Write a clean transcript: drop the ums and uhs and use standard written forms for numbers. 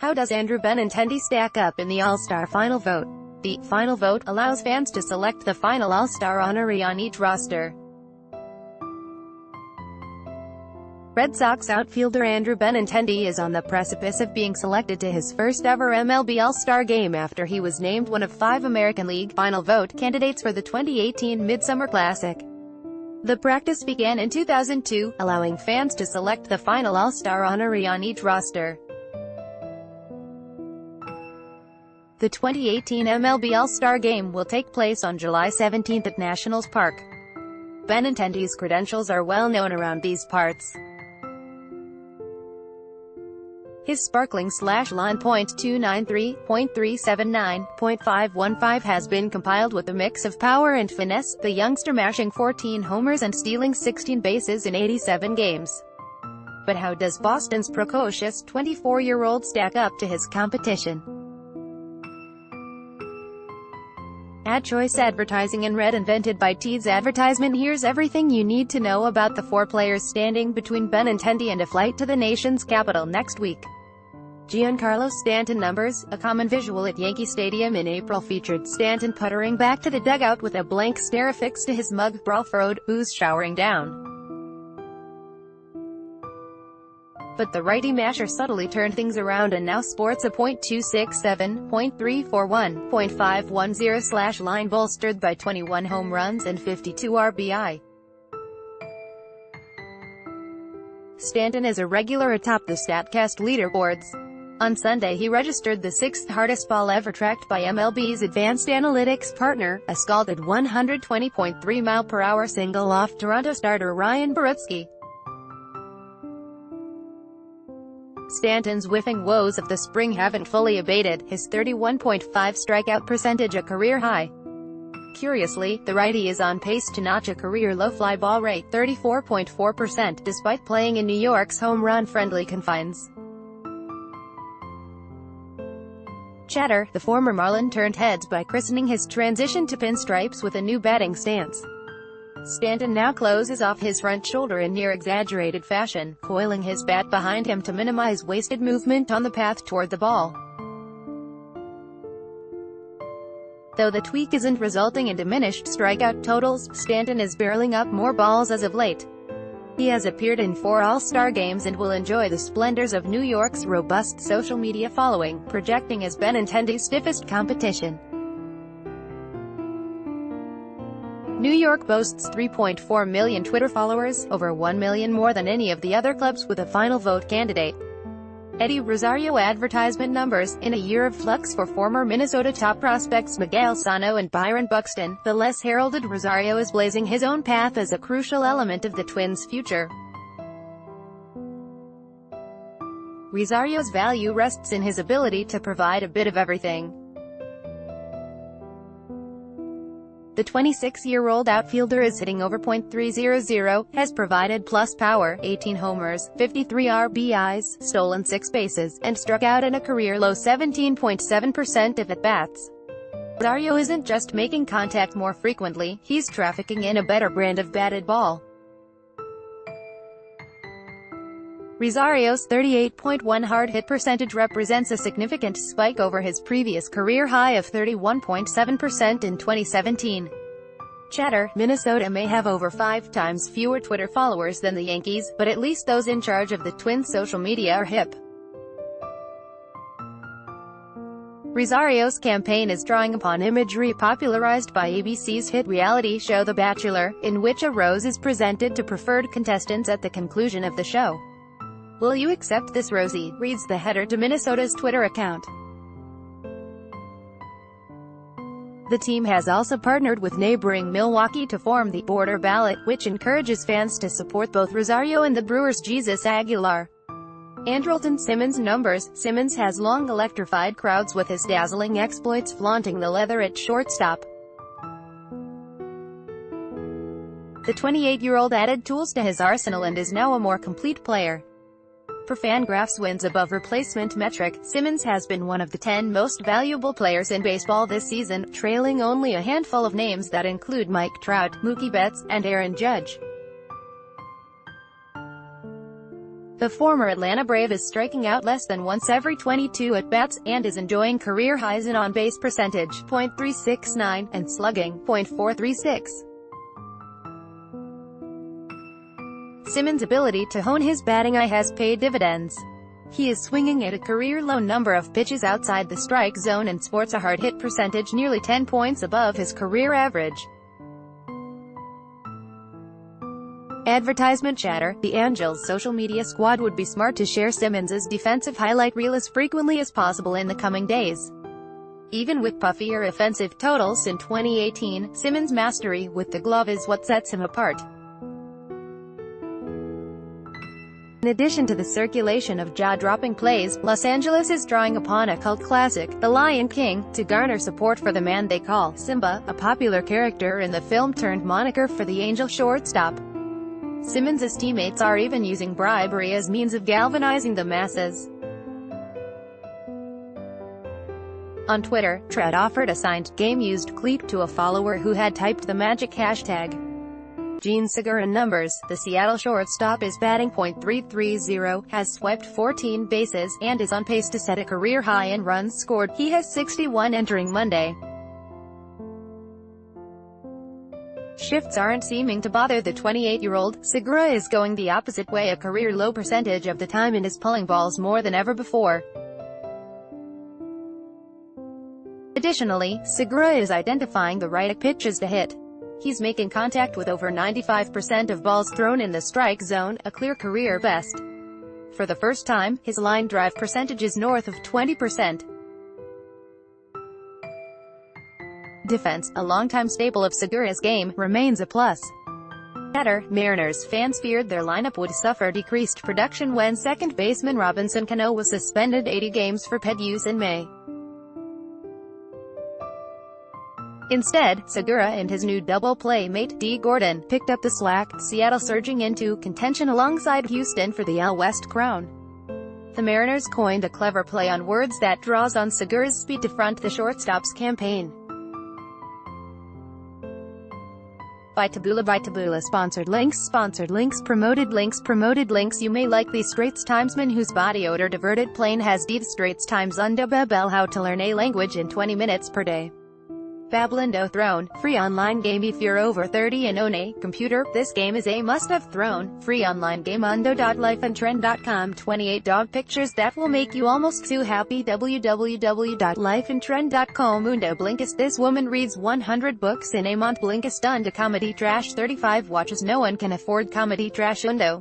How does Andrew Benintendi stack up in the All-Star Final vote? The Final vote allows fans to select the final All-Star honoree on each roster. Red Sox outfielder Andrew Benintendi is on the precipice of being selected to his first-ever MLB All-Star Game after he was named one of 5 American League Final Vote candidates for the 2018 Midsummer Classic. The practice began in 2002, allowing fans to select the final All-Star honoree on each roster. The 2018 MLB All-Star Game will take place on July 17 at Nationals Park. Benintendi's credentials are well known around these parts. His sparkling slash-line .293, .379, .515 has been compiled with a mix of power and finesse, the youngster mashing 14 homers and stealing 16 bases in 87 games. But how does Boston's precocious 24-year-old stack up to his competition? Ad choice advertising in red invented by Teed's advertisement. Here's everything you need to know about the 4 players standing between Benintendi and a flight to the nation's capital next week. Giancarlo Stanton numbers. A common visual at Yankee Stadium in April featured Stanton puttering back to the dugout with a blank stare affixed to his mug, brawl-furrowed, booze showering down. But the righty masher subtly turned things around and now sports a .267, .341, .510 line bolstered by 21 home runs and 52 RBI. Stanton is a regular atop the StatCast leaderboards. On Sunday he registered the 6th hardest ball ever tracked by MLB's advanced analytics partner, a scalded 120.3 mile-per-hour single off Toronto starter Ryan Barutsky. Stanton's whiffing woes of the spring haven't fully abated, his 31.5 strikeout percentage a career high. Curiously, the righty is on pace to notch a career-low fly ball rate, 34.4%, despite playing in New York's home run-friendly confines. Chatter, the former Marlin turned heads by christening his transition to pinstripes with a new batting stance. Stanton now closes off his front shoulder in near-exaggerated fashion, coiling his bat behind him to minimize wasted movement on the path toward the ball. Though the tweak isn't resulting in diminished strikeout totals, Stanton is barreling up more balls as of late. He has appeared in 4 All-Star games and will enjoy the splendors of New York's robust social media following, projecting as Benintendi's stiffest competition. New York boasts 3.4 million Twitter followers, over 1 million more than any of the other clubs with a final vote candidate. Eddie Rosario advertisement numbers. In a year of flux for former Minnesota top prospects Miguel Sano and Byron Buxton, the less heralded Rosario is blazing his own path as a crucial element of the Twins' future. Rosario's value rests in his ability to provide a bit of everything. The 26-year-old outfielder is hitting over .300, has provided plus power, 18 homers, 53 RBIs, stolen 6 bases, and struck out in a career-low 17.7% of at-bats. Rosario isn't just making contact more frequently, he's trafficking in a better brand of batted ball. Rosario's 38.1 hard hit percentage represents a significant spike over his previous career high of 31.7% in 2017. Chatter, Minnesota may have over 5 times fewer Twitter followers than the Yankees, but at least those in charge of the Twins' social media are hip. Rosario's campaign is drawing upon imagery popularized by ABC's hit reality show The Bachelor, in which a rose is presented to preferred contestants at the conclusion of the show. "Will you accept this, Rosie?" reads the header to Minnesota's Twitter account. The team has also partnered with neighboring Milwaukee to form the Border Ballot, which encourages fans to support both Rosario and the Brewers' Jesus Aguilar. Andrelton Simmons numbers. Simmons has long electrified crowds with his dazzling exploits, flaunting the leather at shortstop. The 28-year-old added tools to his arsenal and is now a more complete player. For Fangraphs wins above replacement metric, Simmons has been one of the 10 most valuable players in baseball this season, trailing only a handful of names that include Mike Trout, Mookie Betts, and Aaron Judge. The former Atlanta Brave is striking out less than once every 22 at-bats, and is enjoying career highs in on-base percentage .369, and slugging .436. Simmons' ability to hone his batting eye has paid dividends. He is swinging at a career-low number of pitches outside the strike zone and sports a hard hit percentage nearly 10 points above his career average. Advertisement chatter: the Angels' social media squad would be smart to share Simmons' defensive highlight reel as frequently as possible in the coming days. Even with puffier offensive totals in 2018, Simmons' mastery with the glove is what sets him apart. In addition to the circulation of jaw-dropping plays, Los Angeles is drawing upon a cult classic, The Lion King, to garner support for the man they call Simba, a popular character in the film turned moniker for the Angel shortstop. Simmons' teammates are even using bribery as means of galvanizing the masses. On Twitter, Tread offered a signed, game-used cleat to a follower who had typed the magic hashtag Gene Segura numbers. The Seattle shortstop is batting .330, has swiped 14 bases, and is on pace to set a career high in runs scored. He has 61 entering Monday. Shifts aren't seeming to bother the 28-year-old. Segura is going the opposite way a career-low percentage of the time and is pulling balls more than ever before. Additionally, Segura is identifying the right pitches to hit. He's making contact with over 95% of balls thrown in the strike zone, a clear career best. For the first time, his line drive percentage is north of 20%. Defense, a longtime staple of Segura's game, remains a plus. Mariners fans feared their lineup would suffer decreased production when second baseman Robinson Cano was suspended 80 games for pet use in May. Instead, Segura and his new double-play mate, D. Gordon, picked up the slack, Seattle surging into contention alongside Houston for the AL West crown. The Mariners coined a clever play on words that draws on Segura's speed to front the shortstop's campaign. By Taboola Sponsored links Promoted links You may like these Straits Timesman whose body odor diverted plane has Deed Straits Times Unda Bebel How to learn a language in 20 minutes per day. Bablando Throne, free online game if you're over 30 and own a computer. This game is a must-have. Throne, free online game. Undo.lifeandtrend.com 28 dog pictures that will make you almost too happy. www.lifeandtrend.com Undo Blinkist. This woman reads 100 books in a month. Blinkist. Undo comedy trash 35 watches. No one can afford comedy trash. Undo.